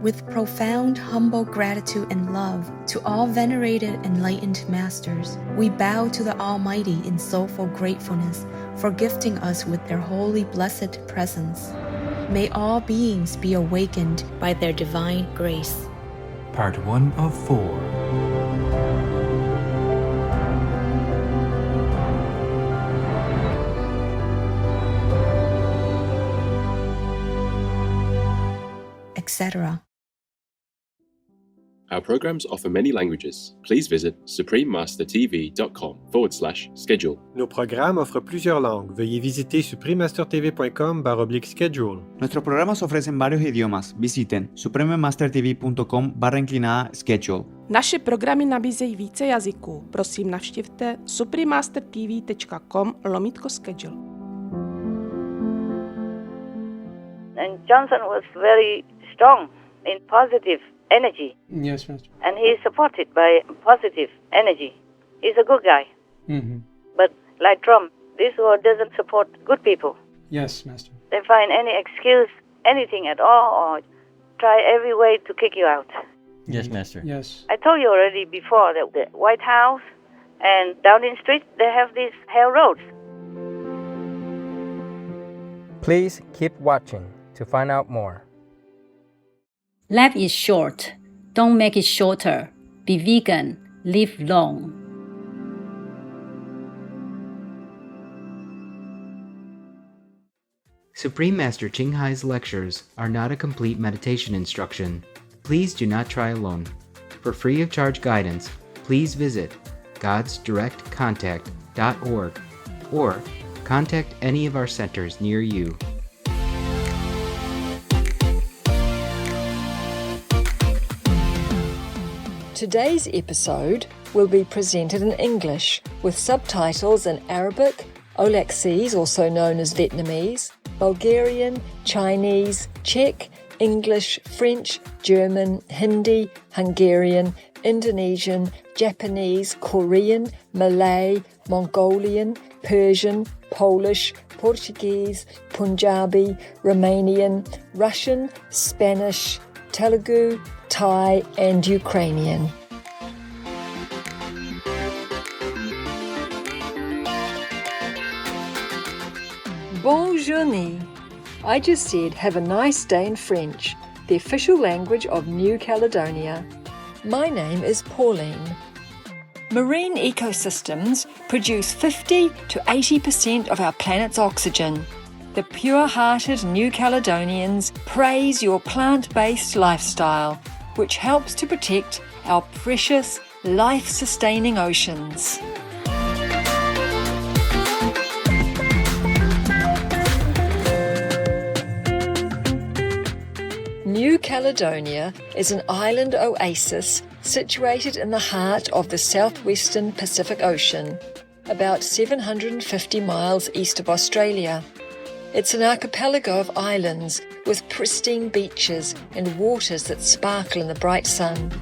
With profound, humble gratitude and love to all venerated enlightened masters, we bow to the Almighty in soulful gratefulness for gifting us with their holy blessed presence. May all beings be awakened by their divine grace. Part 1 of 4. Etc. Our programs offer many languages. Please visit suprememastertv.com/schedule. Nos programas offrent plusieurs langues. Veuillez visiter suprememastertv.com/schedule. Nuestros programas ofrecen varios idiomas. Visiten suprememastertv.com/schedule. Naše programy nabízejí více jazyků. Prosím, navštivte suprememastertv.com/schedule. And Johnson was very strong in positive energy. Yes, Master. And he is supported by positive energy. He's a good guy. Mm-hmm. But like Trump, this world doesn't support good people. Yes, Master. They find any excuse, anything at all, or try every way to kick you out. Yes, Master. Yes. I told you already before that the White House and Downing Street, they have these hell roads. Please keep watching to find out more. Life is short. Don't make it shorter. Be vegan. Live long. Supreme Master Ching Hai's lectures are not a complete meditation instruction. Please do not try alone. For free of charge guidance, please visit godsdirectcontact.org or contact any of our centers near you. Today's episode will be presented in English with subtitles in Arabic, Olaxese, also known as Vietnamese, Bulgarian, Chinese, Czech, English, French, German, Hindi, Hungarian, Indonesian, Japanese, Korean, Malay, Mongolian, Persian, Polish, Portuguese, Punjabi, Romanian, Russian, Spanish, Telugu, Thai, and Ukrainian. Bonne journée. I just said have a nice day in French, the official language of New Caledonia. My name is Pauline. Marine ecosystems produce 50 to 80% of our planet's oxygen. The pure-hearted New Caledonians praise your plant-based lifestyle, which helps to protect our precious, life-sustaining oceans. New Caledonia is an island oasis situated in the heart of the southwestern Pacific Ocean, about 750 miles east of Australia. It's an archipelago of islands with pristine beaches and waters that sparkle in the bright sun.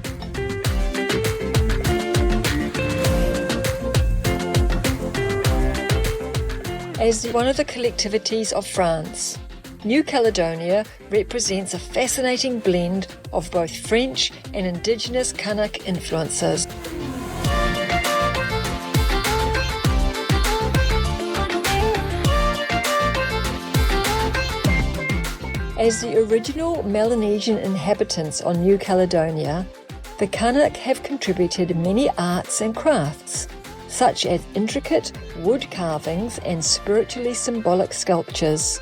As one of the collectivities of France, New Caledonia represents a fascinating blend of both French and indigenous Kanak influences. As the original Melanesian inhabitants on New Caledonia, the Kanak have contributed many arts and crafts, such as intricate wood carvings and spiritually symbolic sculptures.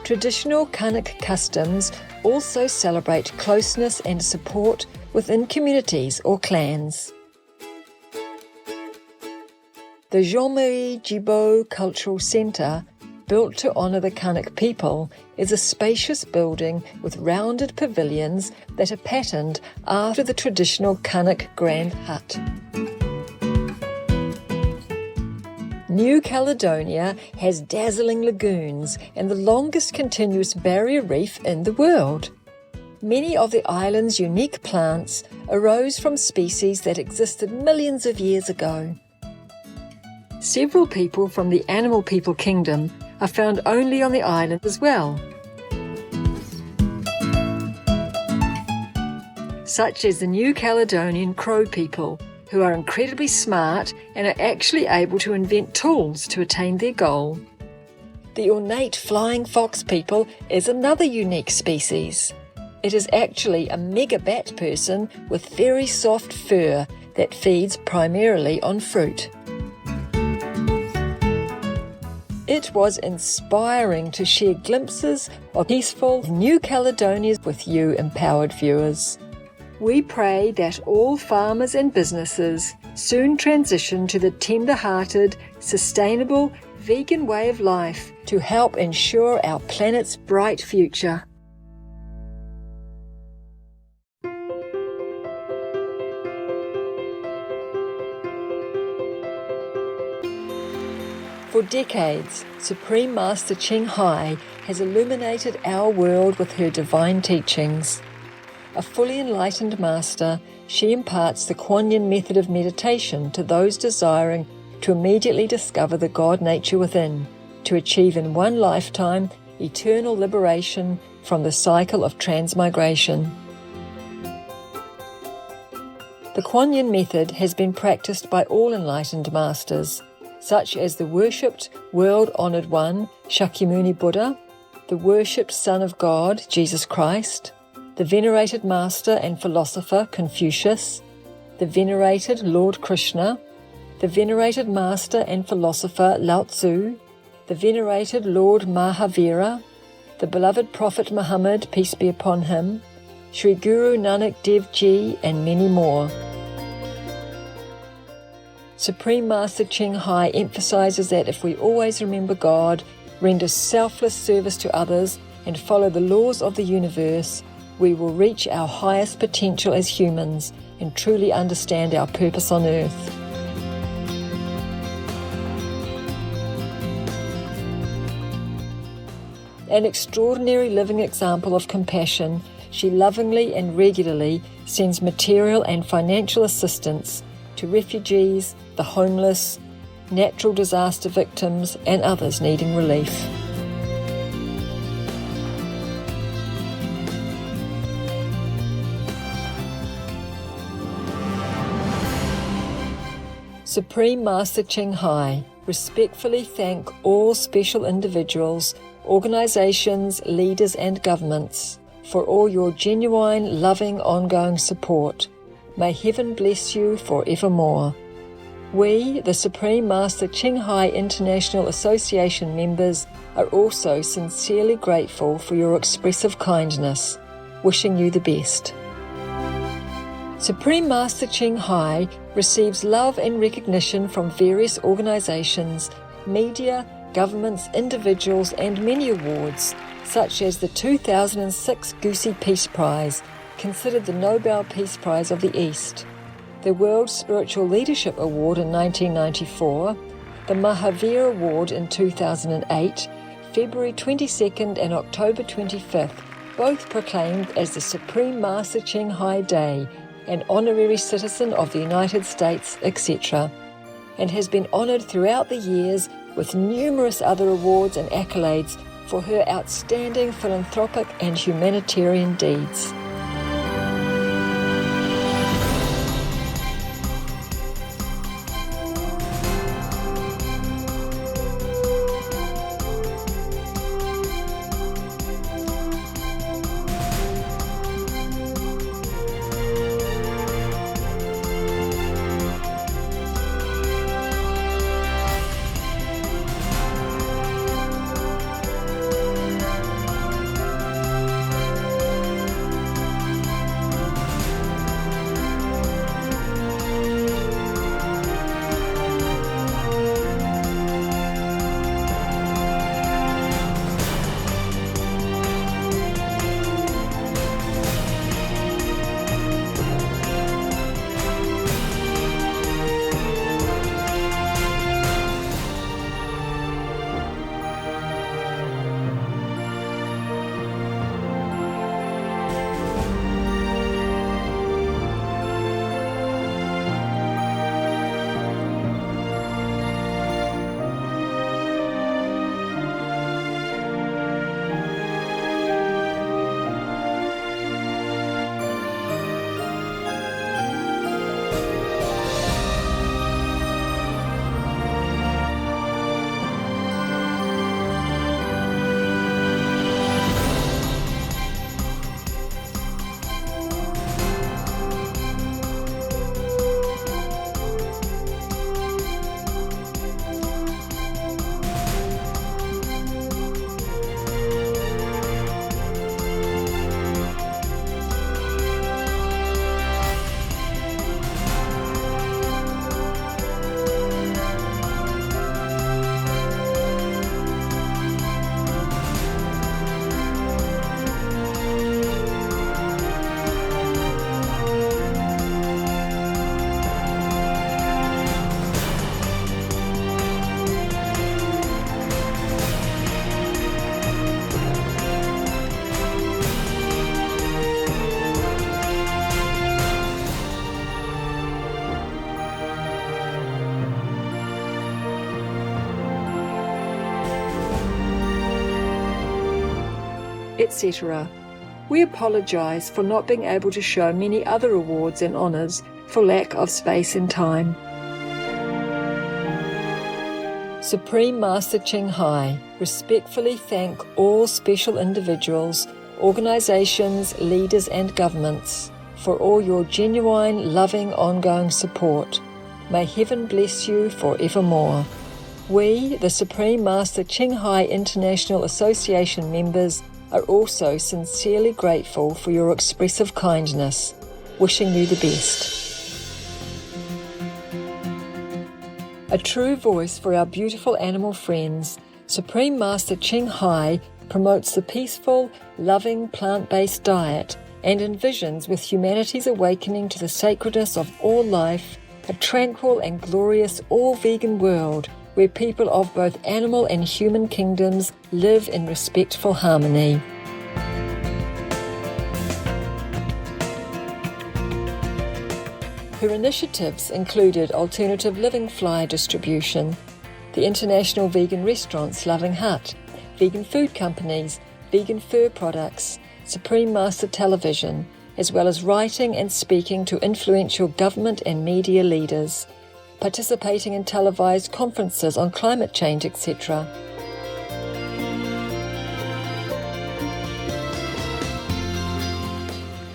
Traditional Kanak customs also celebrate closeness and support within communities or clans. The Jean-Marie Gibault Cultural Centre, built to honour the Kanak people, is a spacious building with rounded pavilions that are patterned after the traditional Kanak Grand Hut. New Caledonia has dazzling lagoons and the longest continuous barrier reef in the world. Many of the island's unique plants arose from species that existed millions of years ago. Several people from the animal people kingdom are found only on the island as well. such as the New Caledonian Crow people, who are incredibly smart and are actually able to invent tools to attain their goal. The ornate flying fox people is another unique species. It is actually a mega bat person with very soft fur that feeds primarily on fruit. It was inspiring to share glimpses of peaceful New Caledonia with you, empowered viewers. We pray that all farmers and businesses soon transition to the tender-hearted, sustainable, vegan way of life to help ensure our planet's bright future. For decades, Supreme Master Ching Hai has illuminated our world with her divine teachings. A fully enlightened master, she imparts the Kuan Yin method of meditation to those desiring to immediately discover the God nature within, to achieve in one lifetime eternal liberation from the cycle of transmigration. The Kuan Yin method has been practiced by all enlightened masters, such as the worshipped, world-honoured one, Shakyamuni Buddha, the worshipped Son of God, Jesus Christ, the venerated master and philosopher, Confucius, the venerated Lord Krishna, the venerated master and philosopher, Lao Tzu, the venerated Lord Mahavira, the beloved Prophet Muhammad, peace be upon him, Sri Guru Nanak Dev Ji, and many more. Supreme Master Ching Hai emphasizes that if we always remember God, render selfless service to others, and follow the laws of the universe, we will reach our highest potential as humans and truly understand our purpose on earth. An extraordinary living example of compassion, she lovingly and regularly sends material and financial assistance to refugees, the homeless, natural disaster victims, and others needing relief. Supreme Master Ching Hai respectfully thank all special individuals, organizations, leaders, and governments for all your genuine, loving, ongoing support. May heaven bless you forevermore. We, the Supreme Master Ching Hai International Association members, are also sincerely grateful for your expressive kindness, wishing you the best. Supreme Master Ching Hai receives love and recognition from various organizations, media, governments, individuals, and many awards, such as the 2006 Goosey Peace Prize, considered the Nobel Peace Prize of the East, the World Spiritual Leadership Award in 1994, the Mahavir Award in 2008, February 22nd and October 25th, both proclaimed as the Supreme Master Ching Hai Day, an honorary citizen of the United States, etc., and has been honored throughout the years with numerous other awards and accolades for her outstanding philanthropic and humanitarian deeds. etc. We apologise for not being able to show many other awards and honours for lack of space and time. Supreme Master Ching Hai respectfully thank all special individuals, organisations, leaders and governments for all your genuine, loving, ongoing support. May heaven bless you forevermore. We, the Supreme Master Ching Hai International Association members, are also sincerely grateful for your expressive kindness. Wishing you the best. A true voice for our beautiful animal friends, Supreme Master Ching Hai promotes the peaceful, loving, plant-based diet and envisions with humanity's awakening to the sacredness of all life, a tranquil and glorious all-vegan world where people of both animal and human kingdoms live in respectful harmony. Her initiatives included alternative living fly distribution, the International Vegan Restaurants Loving Hut, vegan food companies, vegan fur products, Supreme Master Television, as well as writing and speaking to influential government and media leaders, participating in televised conferences on climate change, etc.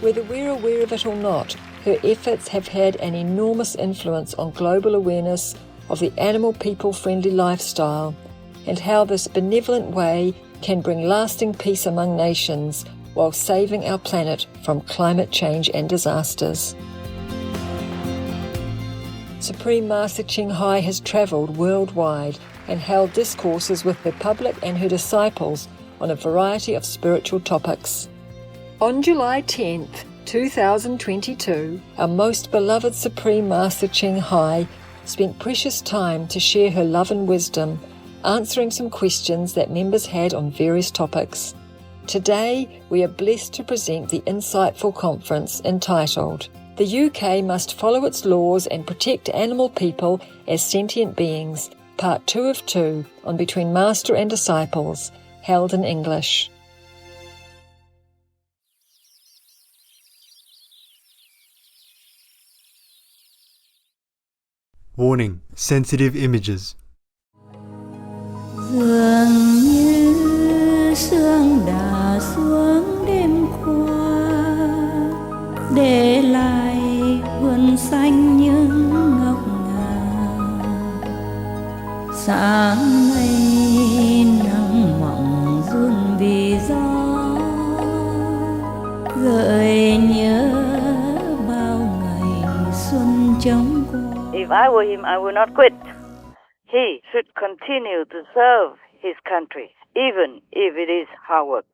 Whether we're aware of it or not, her efforts have had an enormous influence on global awareness of the animal people-friendly lifestyle and how this benevolent way can bring lasting peace among nations while saving our planet from climate change and disasters. Supreme Master Ching Hai has travelled worldwide and held discourses with her public and her disciples on a variety of spiritual topics. On July 10th, 2022, our most beloved Supreme Master Ching Hai spent precious time to share her love and wisdom, answering some questions that members had on various topics. Today, we are blessed to present the insightful conference entitled The UK Must Follow Its Laws and Protect Animal People as Sentient Beings, Part 2 of 2 on Between Master and Disciples, held in English. Warning: sensitive images. Dường như sương đã xuống đêm qua, để lại vườn xanh những ngọc ngà. Sáng nay nắng mỏng run vì gió, gợi nhớ bao ngày xuân trống qua. If I were him, I would not quit. He should continue to serve his country, even if it is hard work.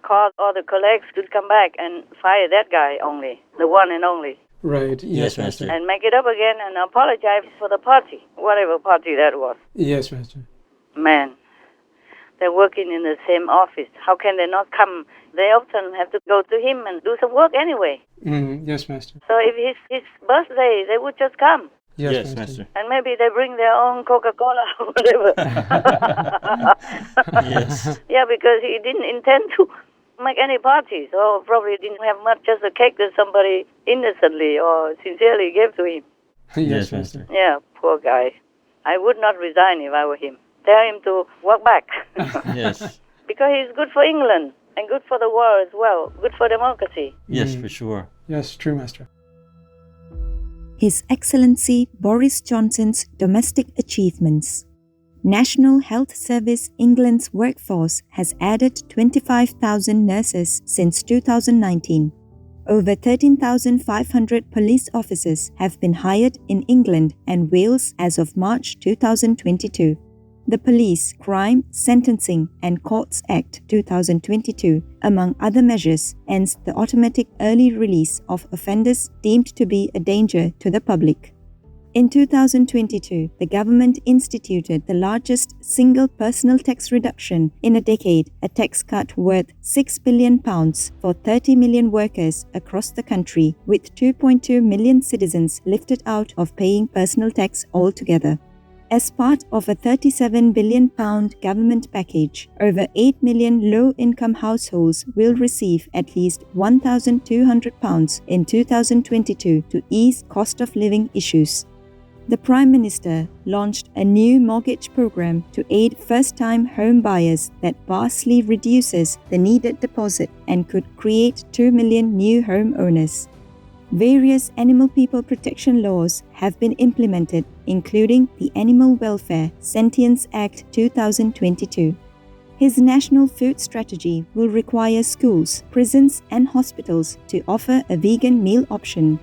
Call all the colleagues to come back and fire that guy only, the one and only. Right, yes, Master. And make it up again and apologize for the party, whatever party that was. Yes, Master. Man, they're working in the same office. How can they not come? They often have to go to him and do some work anyway. Yes, Master. So if his birthday, they would just come. Yes, Master. And maybe they bring their own Coca-Cola or whatever. Yes. Yeah, because he didn't intend to make any parties, or probably didn't have much, just a cake that somebody innocently or sincerely gave to him. Yes, Master. Yeah, poor guy. I would not resign if I were him. Tell him to walk back. Yes. Because he's good for England and good for the world as well, good for democracy. Yes, for sure. Yes, true, Master. His Excellency Boris Johnson's domestic achievements. National Health Service England's workforce has added 25,000 nurses since 2019. Over 13,500 police officers have been hired in England and Wales as of March 2022. The Police, Crime, Sentencing and Courts Act 2022, among other measures, ends the automatic early release of offenders deemed to be a danger to the public. In 2022, the government instituted the largest single personal tax reduction in a decade, a tax cut worth £6 billion for 30 million workers across the country, with 2.2 million citizens lifted out of paying personal tax altogether. As part of a £37 billion government package, over 8 million low-income households will receive at least £1,200 in 2022 to ease cost of living issues. The Prime Minister launched a new mortgage program to aid first-time home buyers that vastly reduces the needed deposit and could create 2 million new homeowners. Various animal people protection laws have been implemented, including the Animal Welfare Sentience Act 2022. His national food strategy will require schools, prisons, and hospitals to offer a vegan meal option.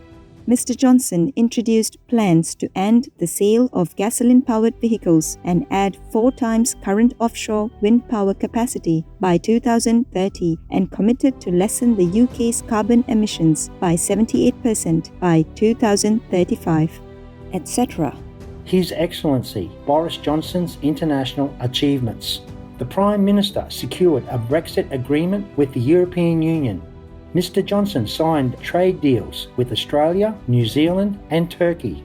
Mr. Johnson introduced plans to end the sale of gasoline-powered vehicles and add 4 times current offshore wind power capacity by 2030 and committed to lessen the UK's carbon emissions by 78% by 2035, etc. His Excellency Boris Johnson's international achievements. The Prime Minister secured a Brexit agreement with the European Union. Mr. Johnson signed trade deals with Australia, New Zealand, and Turkey.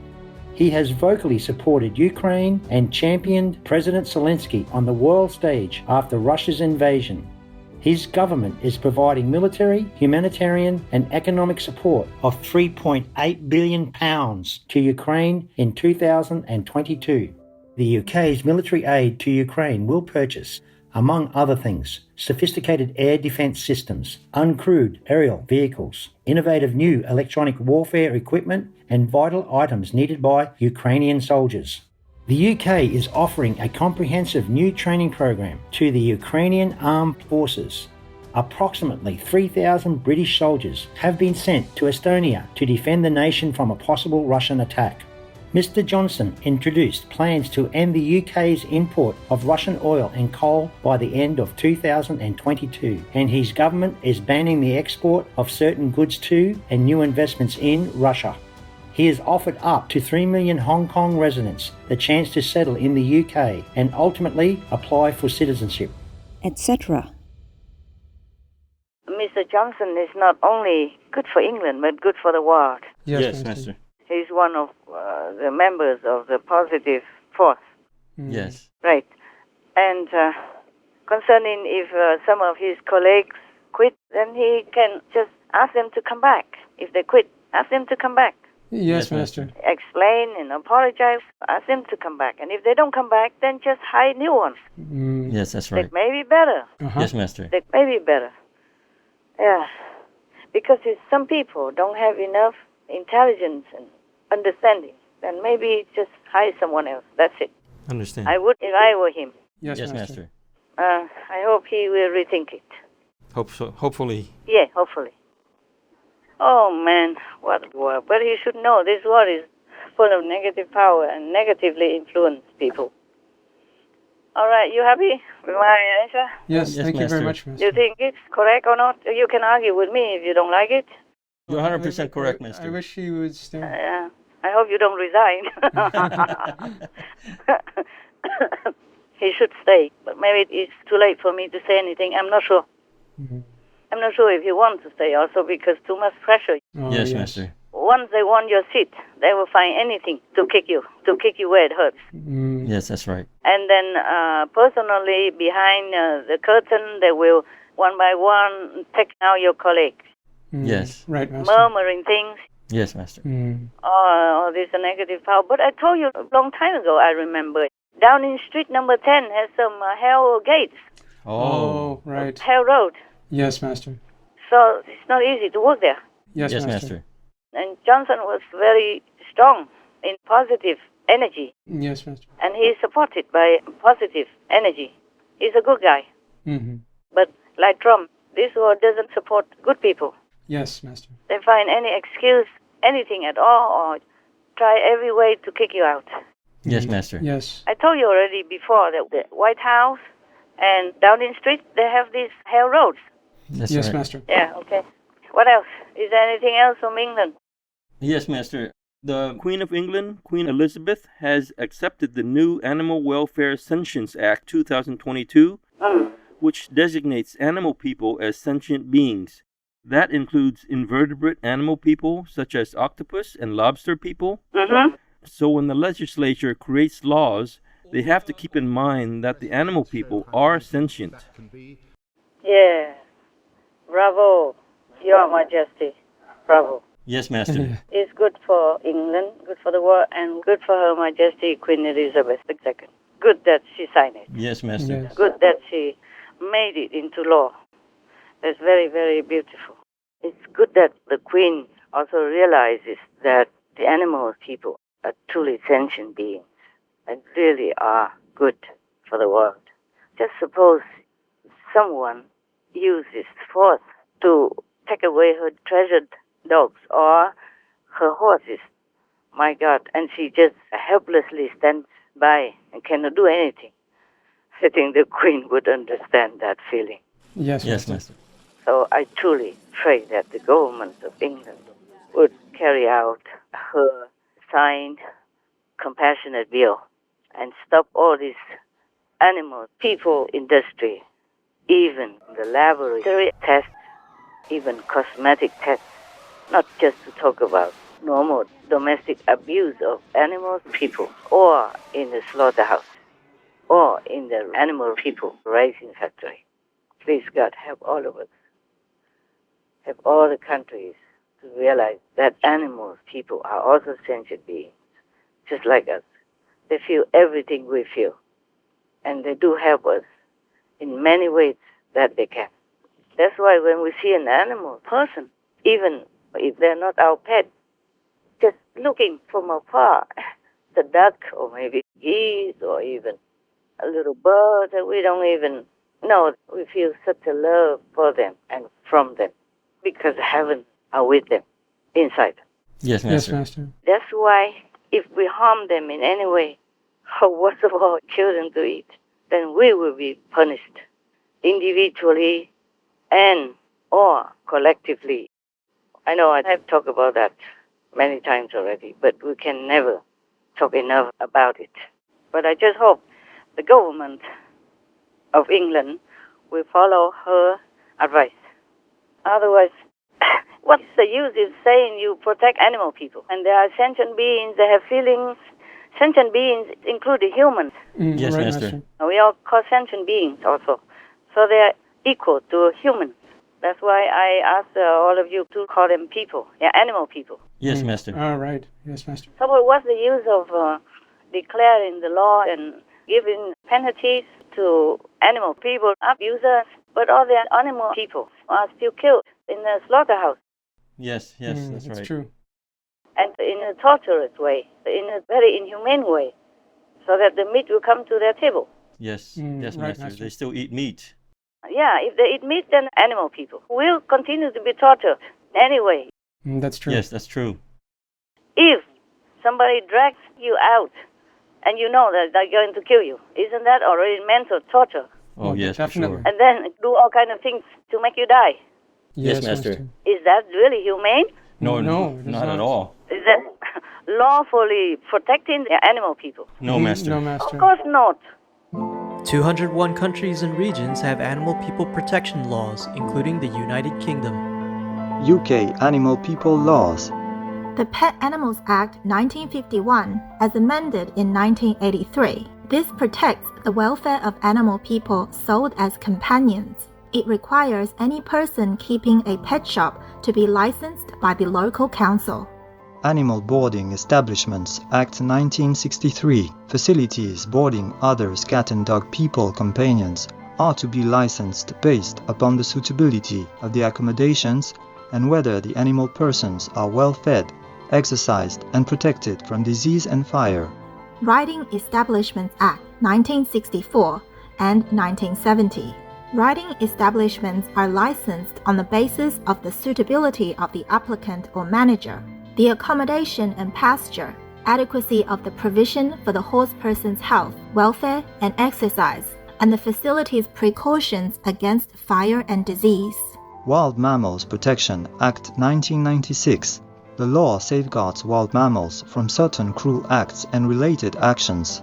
He has vocally supported Ukraine and championed President Zelensky on the world stage after Russia's invasion. His government is providing military, humanitarian, and economic support of £3.8 billion to Ukraine in 2022. The UK's military aid to Ukraine will purchase, among other things, sophisticated air defense systems, uncrewed aerial vehicles, innovative new electronic warfare equipment, and vital items needed by Ukrainian soldiers. The UK is offering a comprehensive new training program to the Ukrainian armed forces. Approximately 3,000 British soldiers have been sent to Estonia to defend the nation from a possible Russian attack. Mr. Johnson introduced plans to end the UK's import of Russian oil and coal by the end of 2022, and his government is banning the export of certain goods to and new investments in Russia. He has offered up to 3 million Hong Kong residents the chance to settle in the UK and ultimately apply for citizenship, etc. Mr. Johnson is not only good for England, but good for the world. Yes, Master. He's one of the members of the positive force. Yes. Right. And concerning if some of his colleagues quit, then he can just ask them to come back. If they quit, ask them to come back. Yes, Master. Explain and apologize, ask them to come back. And if they don't come back, then just hire new ones. Yes, that's right. That may be better. Yes, Master. That may be better. Yeah. Because if some people don't have enough intelligence and understanding, then maybe just hire someone else. That's it. Understand. I would if I were him. Yes, Master. I hope he will rethink it. Hope so. Hopefully. Yeah, hopefully. Oh man, what a war. But he should know this war is full of negative power and negatively influence people. All right, you happy with my answer? Yes, thank you very much, Master. Do you think it's correct or not? You can argue with me if you don't like it. You're 100% correct, Master. I wish he would stay. Yeah. I hope you don't resign. He should stay, but maybe it's too late for me to say anything. I'm not sure. I'm not sure if he wants to stay also because too much pressure. Yes, Master. Once they want your seat, they will find anything to kick you where it hurts. Yes, that's right. And then personally, behind the curtain, they will one by one take out your colleagues. Yes. Right, Master. Murmuring things. Yes, Master. Oh, there's a negative power. But I told you a long time ago, I remember. Downing Street number 10 has some hell gates. Oh, right. Hell Road. Yes, Master. So it's not easy to work there. Yes, Master. And Johnson was very strong in positive energy. Yes, Master. And he is supported by positive energy. He's a good guy. But like Trump, this war doesn't support good people. Yes, Master. They find any excuse, anything at all, or try every way to kick you out. Yes, Master. Yes. I told you already before that the White House and Downing Street, they have these hell roads. That's yes, right. Master. Yeah, okay. What else? Is there anything else from England? Yes, Master. The Queen of England, Queen Elizabeth, has accepted the new Animal Welfare Sentience Act 2022, which designates animal people as sentient beings. That includes invertebrate animal people, such as octopus and lobster people, So when the legislature creates laws, they have to keep in mind that the animal people are sentient. Yeah. Bravo, Your Majesty. Bravo. Yes, Master. It's good for England, good for the world, and good for Her Majesty Queen Elizabeth II. Good that she signed it. Yes, Master. Yes. Good that she made it into law. That's very, very beautiful. It's good that the Queen also realizes that the animal people are truly sentient beings and really are good for the world. Just suppose someone uses force to take away her treasured dogs or her horses. My God, and she just helplessly stands by and cannot do anything. I think the Queen would understand that feeling. Yes, Yes, Master. Master. So I truly pray that the government of England would carry out her signed compassionate bill and stop all this animal people industry, even the laboratory tests, even cosmetic tests, not just to talk about normal domestic abuse of animal people or in the slaughterhouse or in the animal people raising factory. Please God, help all of us. Help all the countries to realize that animals, people are also sentient beings, just like us. They feel everything we feel, and they do help us in many ways that they can. That's why when we see an animal person, even if they're not our pet, just looking from afar, the duck or maybe geese or even a little bird that we don't even know, we feel such a love for them and from them because heaven are with them inside. Yes, Yes, Master. Master. That's why if we harm them in any way, or worst of all, children to eat, then we will be punished individually and or collectively. I know I have talked about that many times already, but we can never talk enough about it. But I just hope the government of England will follow her advice. Otherwise, what's the use of saying you protect animal people? And they are sentient beings, they have feelings. Sentient beings include the humans. Yes, Right, Master. We all call sentient beings also. So they are equal to humans. That's why I asked all of you to call them people, animal people. Yes, Master. All right. Yes, Master. So what's the use of declaring the law and giving penalties to animal people, abusers, but all the animal people are still killed in the slaughterhouse? Yes, yes, that's right. true. And in a torturous way, in a very inhumane way, so that the meat will come to their table. Yes, Mm, yes, right, Master. Master. They still eat meat. Yeah, if they eat meat, then animal people will continue to be tortured anyway. That's true. Yes, that's true. If somebody drags you out and you know that they're going to kill you, isn't that already mental torture? Oh, yes, for definitely. sure. And then do all kind of things to make you die. Yes, Master. Is that really humane? No, No, it is not at not. all. Is that lawfully protecting the animal people? No, Master. No, Of Master. course not. 201 countries and regions have animal people protection laws, including the United Kingdom. UK Animal People Laws. The Pet Animals Act 1951, as amended in 1983. This protects the welfare of animal people sold as companions. It requires any person keeping a pet shop to be licensed by the local council. Animal Boarding Establishments Act 1963. Facilities boarding other cat and dog people companions are to be licensed based upon the suitability of the accommodations and whether the animal persons are well fed, exercised, and protected from disease and fire. Riding Establishments Act 1964 and 1970. Riding establishments are licensed on the basis of the suitability of the applicant or manager, the accommodation and pasture, adequacy of the provision for the horse person's health, welfare, and exercise, and the facility's precautions against fire and disease. Wild Mammals Protection Act 1996. The law safeguards wild mammals from certain cruel acts and related actions.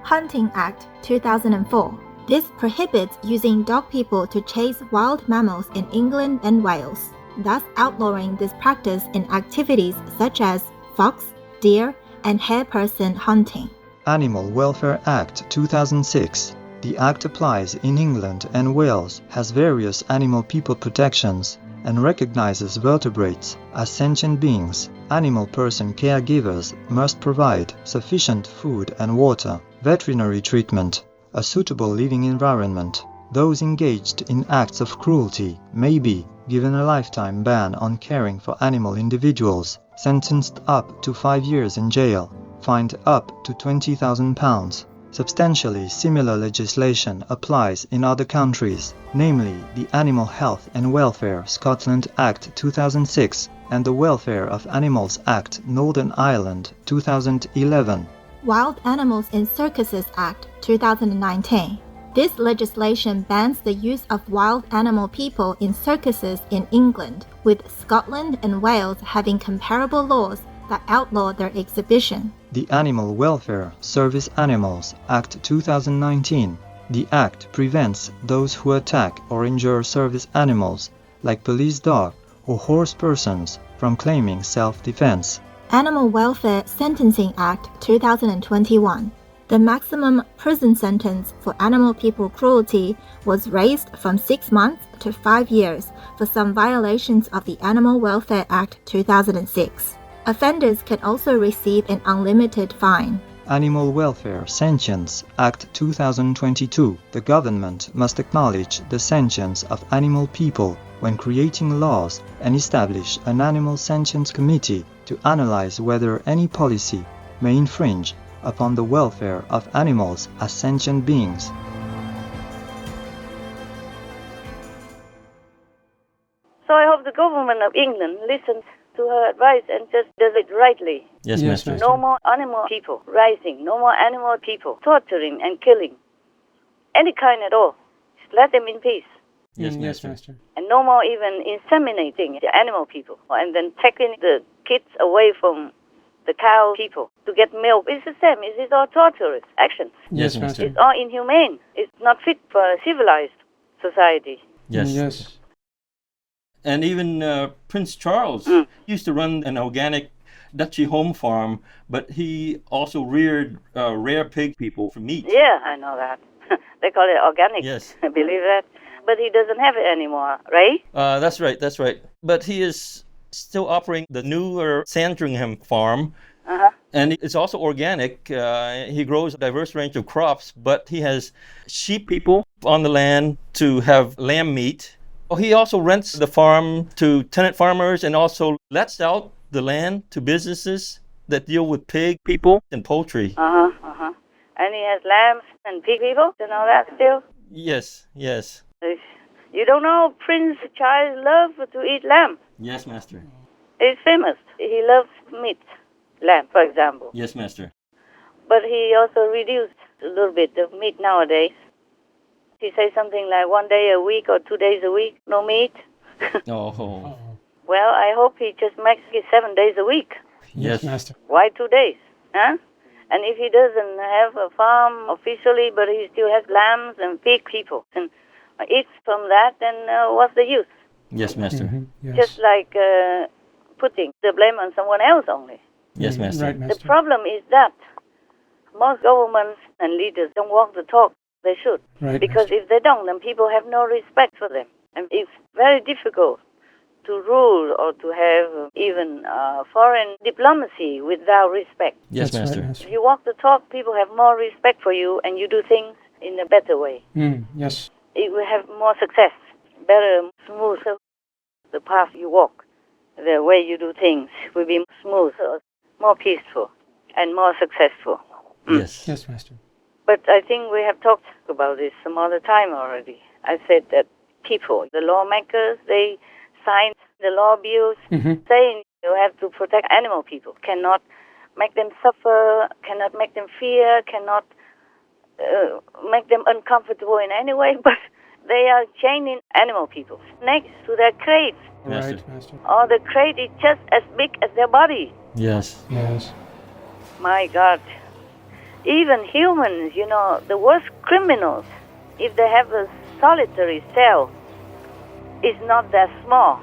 Hunting Act 2004. This prohibits using dog people to chase wild mammals in England and Wales, thus outlawing this practice in activities such as fox, deer, and hair-person hunting. Animal Welfare Act 2006. The Act applies in England and Wales, has various animal people protections, and recognizes vertebrates as sentient beings. Animal person caregivers must provide sufficient food and water, veterinary treatment, a suitable living environment. Those engaged in acts of cruelty may be given a lifetime ban on caring for animal individuals, sentenced up to 5 years in jail, fined up to £20,000. Substantially similar legislation applies in other countries, namely the Animal Health and Welfare Scotland Act 2006 and the Welfare of Animals Act Northern Ireland 2011. Wild Animals in Circuses Act 2019. This legislation bans the use of wild animal people in circuses in England, with Scotland and Wales having comparable laws that outlaw their exhibition. The Animal Welfare Service Animals Act 2019. The Act prevents those who attack or injure service animals, like police dog or horse persons, from claiming self-defense. Animal Welfare Sentencing Act 2021. The maximum prison sentence for animal people cruelty was raised from 6 months to 5 years for some violations of the Animal Welfare Act 2006. Offenders can also receive an unlimited fine. Animal Welfare Sentience Act 2022. The government must acknowledge the sentience of animal people when creating laws and establish an Animal Sentience Committee to analyze whether any policy may infringe upon the welfare of animals as sentient beings. So I hope the government of England listens to her advice and just does it rightly. Yes, Master. No more animal people rising, no more animal people torturing and killing. Any kind at all. Just let them in peace. Yes, Yes, Master. Master. And no more even inseminating the animal people and then taking the kids away from the cow people to get milk. It's the same. It's all torturous actions. Yes, Master. It's all inhumane. It's not fit for a civilized society. Yes. Yes. And even Prince Charles used to run an organic duchy home farm, but he also reared rare pig people for meat. Yeah, I know that. They call it organic. Yes. I believe that. But he doesn't have it anymore, right? That's right, that's right. But he is still operating the newer Sandringham farm, and it's also organic. He grows a diverse range of crops, but he has sheep people on the land to have lamb meat. He also rents the farm to tenant farmers and also lets out the land to businesses that deal with pig people and poultry. And he has lambs and pig people and all that still? Yes, yes. You don't know Prince Charles loves to eat lamb? Yes, Master. He's famous. He loves meat, lamb, for example. Yes, Master. But he also reduced a little bit of meat nowadays. He says something like 1 day a week or 2 days a week, no meat. Oh. Well, I hope he just makes it 7 days a week. Yes, Master. Why 2 days? Huh? And if he doesn't have a farm officially, but he still has lambs and pig people and eats from that, then what's the use? Yes, Master. Yes. Just like putting the blame on someone else only. Yes, Master. Right, The Master. problem is that most governments and leaders don't walk the talk. They should. Right, Because if they don't, then people have no respect for them. And it's very difficult to rule or to have even foreign diplomacy without respect. Yes, That's Master. Right, Master. If you walk the talk, people have more respect for you and you do things in a better way. Yes. It will have more success, better, smoother. The path you walk, the way you do things will be smoother, more peaceful, and more successful. Yes. Yes, Master. But I think we have talked about this some other time already. I said that people, the lawmakers, they signed the law bills saying you have to protect animal people, cannot make them suffer, cannot make them fear, cannot make them uncomfortable in any way, but they are chaining animal people next to their crates. Master. Right, Master. Or the crate is just as big as their body. Yes. Yes. My God. Even humans, you know, the worst criminals, if they have a solitary cell, it's not that small.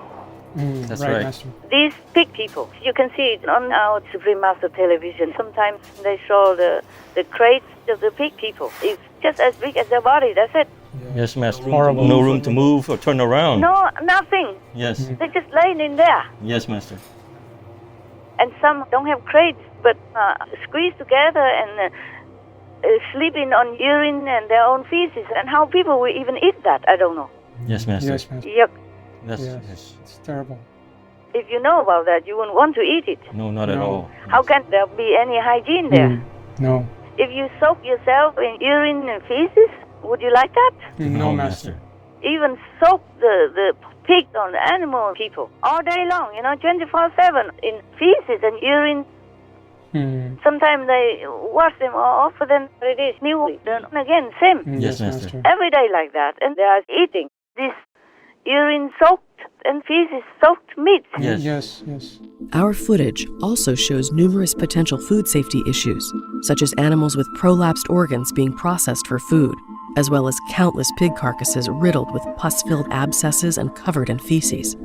That's right, right. Master. These pig people, you can see it on our Supreme Master television. Sometimes they show the crates of the pig people. It's just as big as their body, that's it. Yes, Master. Horrible. No room to move or turn around. No, nothing. Yes. They're just laying in there. Yes, Master. And some don't have crates, but squeezed together and sleeping on urine and their own feces. And how people will even eat that, I don't know. Yes, Master. Yes, Master. Yuck. That's, Yes. It's terrible. If you know about that, you wouldn't want to eat it. No, not at all. How can there be any hygiene there? No. If you soak yourself in urine and feces, would you like that? No, Master. Even soak the pig on the animal people all day long, 24/7 in feces and urine. Sometimes they wash them off, but then it is new. Then again, same. Yes, Master. Every day like that, and they are eating this urine-soaked and feces-soaked meat. Yes. Our footage also shows numerous potential food safety issues, such as animals with prolapsed organs being processed for food, as well as countless pig carcasses riddled with pus-filled abscesses and covered in feces.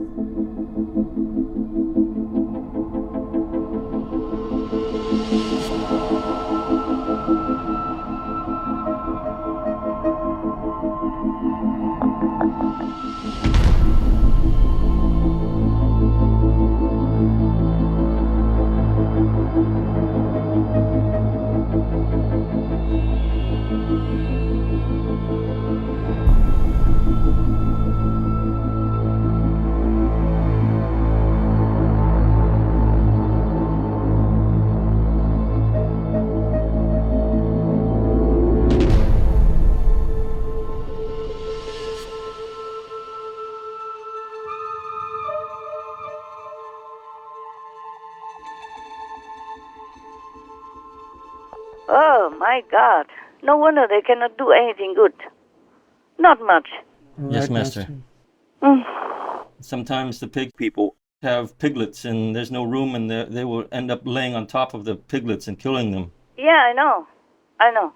Oh, my God. No wonder they cannot do anything good. Not much. Yes, Master. Sometimes the pig people have piglets and there's no room and they will end up laying on top of the piglets and killing them. Yeah, I know.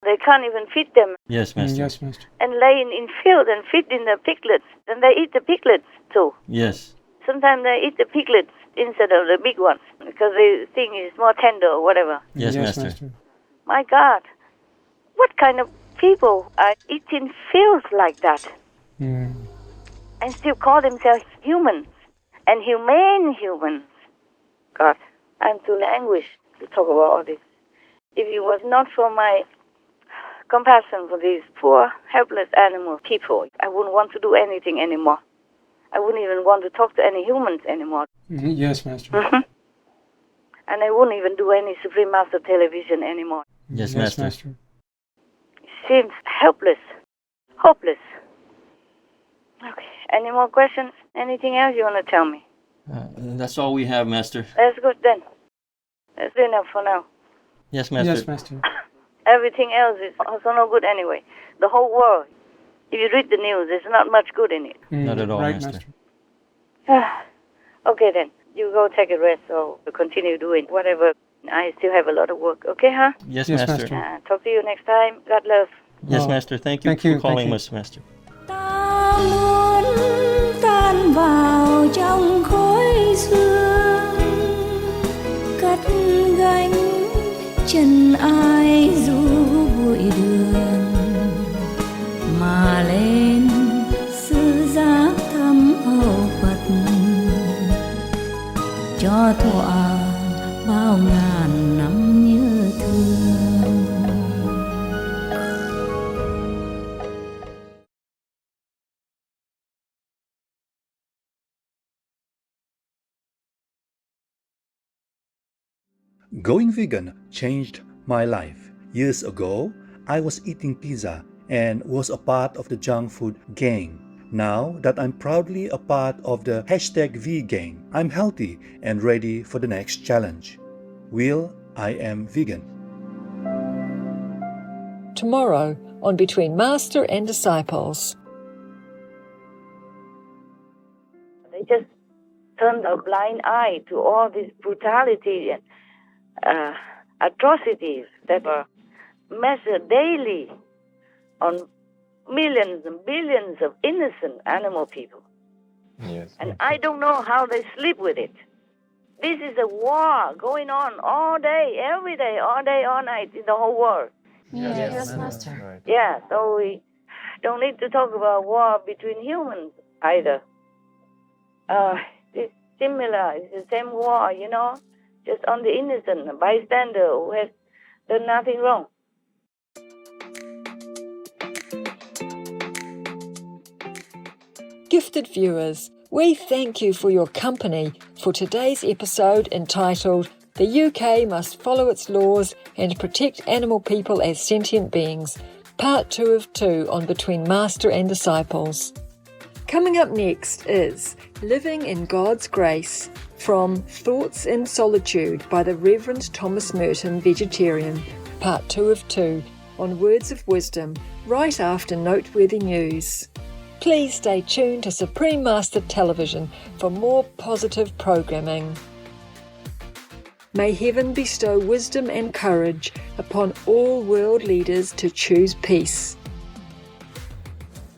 They can't even feed them. Yes, Master. Yes, Master. And laying in field and feeding the piglets. And they eat the piglets too. Yes. Sometimes they eat the piglets instead of the big ones because they think it's more tender or whatever. Yes, Master. My God. What kind of people are eating fields like that? And still call themselves humans and humane humans. God, I'm too languished to talk about all this. If it was not for my compassion for these poor, helpless animal people, I wouldn't want to do anything anymore. I wouldn't even want to talk to any humans anymore. Yes, Master. And I wouldn't even do any Supreme Master television anymore. Yes, Master. It seems helpless, hopeless. Okay, any more questions? Anything else you want to tell me? That's all we have, Master. That's good then. That's enough for now. Yes, Master. Yes, Master. Everything else is also no good anyway. The whole world. If you read the news, there's not much good in it. Not at all, right, Master. Okay then. You go take a rest or continue doing whatever. I still have a lot of work. Okay, huh? Yes, Master. Talk to you next time. God love. Yes, Master. Thank you for calling us, Master. Ta muốn tan vào trong khói sương, cất gánh chân ai du bụi đường, mà lên sư giác thăm hầu Phật, cho thỏa bao ngàn năm nhớ thương. Going vegan changed my life. Years ago, I was eating pizza and was a part of the junk food gang. Now that I'm proudly a part of the #VGang, I'm healthy and ready for the next challenge. Will I am vegan. Tomorrow on Between Master and Disciples. They just turned a blind eye to all this brutality and atrocities that are measured daily on millions and billions of innocent animal people. Yes. And I don't know how they sleep with it. This is a war going on all day, every day, all day, all night in the whole world. Yes, Master. Right. Yeah, so we don't need to talk about war between humans either. It's similar, it's the same war, just on the innocent, a bystander who has done nothing wrong. Gifted viewers, we thank you for your company for today's episode entitled The UK Must Follow Its Laws and Protect Animal People as Sentient Beings, Part 2 of 2 on Between Master and Disciples. Coming up next is Living in God's Grace from Thoughts in Solitude by the Reverend Thomas Merton, Vegetarian, Part 2 of 2 on Words of Wisdom, right after Noteworthy News. Please stay tuned to Supreme Master Television for more positive programming. May heaven bestow wisdom and courage upon all world leaders to choose peace.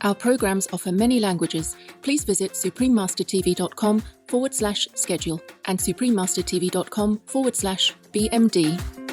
Our programs offer many languages. Please visit suprememastertv.com/schedule and suprememastertv.com/BMD.